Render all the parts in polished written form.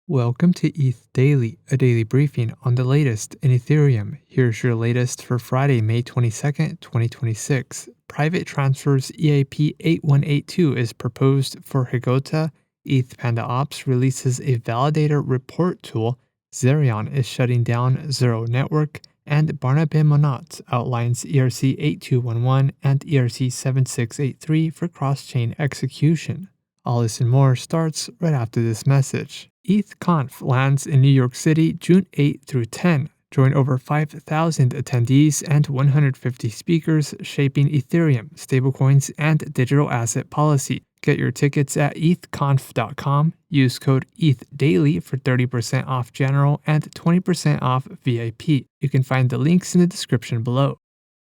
Welcome to ETH Daily, a daily briefing on the latest in Ethereum. Here's your latest for Friday, May 22nd, 2026. Private transfers EIP-8182 is proposed for Hegota. ETH Panda Ops releases a validator report tool. Zerion is shutting down Zero Network. And Barnabé Monat outlines ERC-8211 and ERC-7683 for cross-chain execution. All this and more starts right after this message. ETHConf lands in New York City June 8 through 10. Join over 5,000 attendees and 150 speakers shaping Ethereum, stablecoins, and digital asset policy. Get your tickets at ethconf.com. Use code ETHDAILY for 30% off general and 20% off VIP. You can find the links in the description below.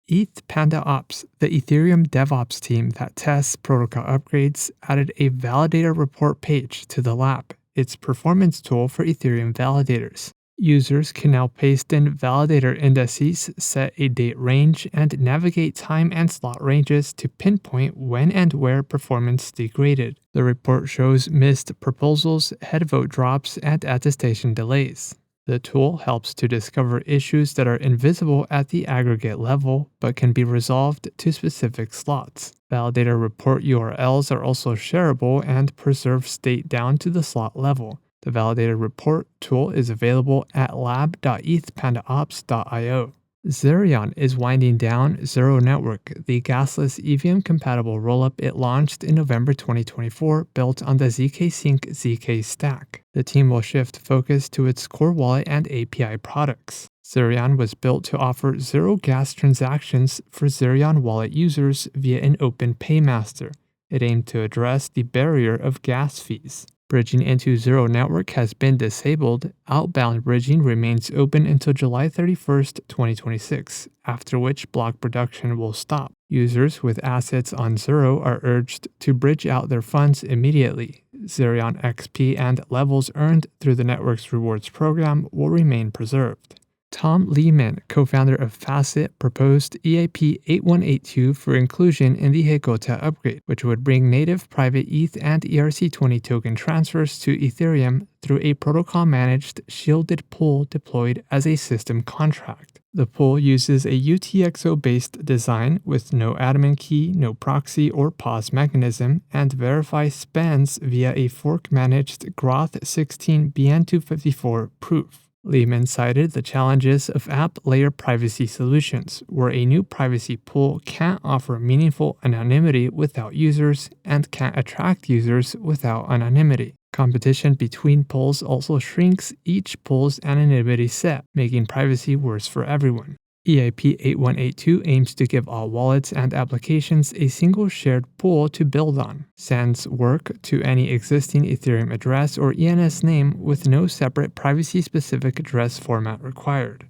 ETH Panda Ops, the Ethereum DevOps team that tests protocol upgrades, added a validator report page to the lab, its performance tool for Ethereum validators. Users can now paste in validator indices, set a date range, and navigate time and slot ranges to pinpoint when and where performance degraded. The report shows missed proposals, head vote drops, and attestation delays. The tool helps to discover issues that are invisible at the aggregate level, but can be resolved to specific slots. Validator report URLs are also shareable and preserve state down to the slot level. The validator report tool is available at lab.ethpandaops.io. Zerion is winding down Zero Network, the gasless EVM-compatible rollup it launched in November 2024 built on the zkSync zk stack. The team will shift focus to its core wallet and API products. Zerion was built to offer zero gas transactions for Zerion wallet users via an open paymaster. It aimed to address the barrier of gas fees. Bridging into Zero Network has been disabled. Outbound bridging remains open until July 31st, 2026, after which block production will stop. Users with assets on Zero are urged to bridge out their funds immediately. Zerion XP and levels earned through the network's rewards program will remain preserved. Tom Lehman, co-founder of Facet, proposed EIP-8182 for inclusion in the Hegota upgrade, which would bring native private ETH and ERC-20 token transfers to Ethereum through a protocol-managed shielded pool deployed as a system contract. The pool uses a UTXO-based design with no admin key, no proxy or pause mechanism, and verifies spends via a fork-managed Groth16 BN254 proof. Lehman cited the challenges of app layer privacy solutions, where a new privacy pool can't offer meaningful anonymity without users and can't attract users without anonymity. Competition between pools also shrinks each pool's anonymity set, making privacy worse for everyone. EIP-8182 aims to give all wallets and applications a single shared pool to build on, sends work to any existing Ethereum address or ENS name with no separate privacy-specific address format required.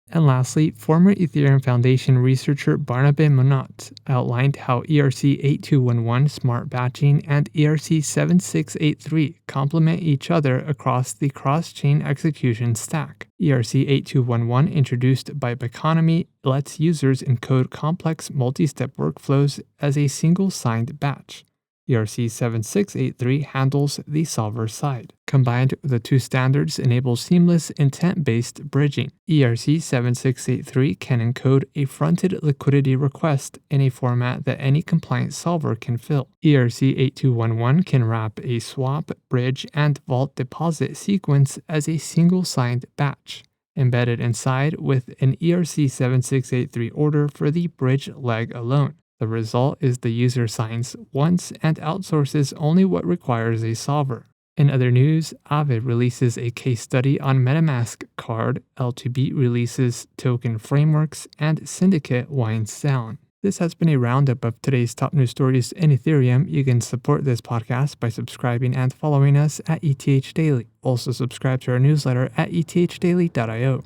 And lastly, former Ethereum Foundation researcher Barnabé Monat outlined how ERC-8211 smart batching and ERC-7683 complement each other across the cross-chain execution stack. ERC-8211, introduced by Biconomy, lets users encode complex multi-step workflows as a single signed batch. ERC-7683 handles the solver side. Combined, the two standards enable seamless intent-based bridging. ERC-7683 can encode a fronted liquidity request in a format that any compliant solver can fill. ERC-8211 can wrap a swap, bridge, and vault deposit sequence as a single signed batch, embedded inside with an ERC-7683 order for the bridge leg alone. The result is the user signs once and outsources only what requires a solver. In other news, Aave releases a case study on MetaMask card, L2B releases token frameworks, and Syndicate winds down. This has been a roundup of today's top news stories in Ethereum. You can support this podcast by subscribing and following us at ETH Daily. Also subscribe to our newsletter at ethdaily.io.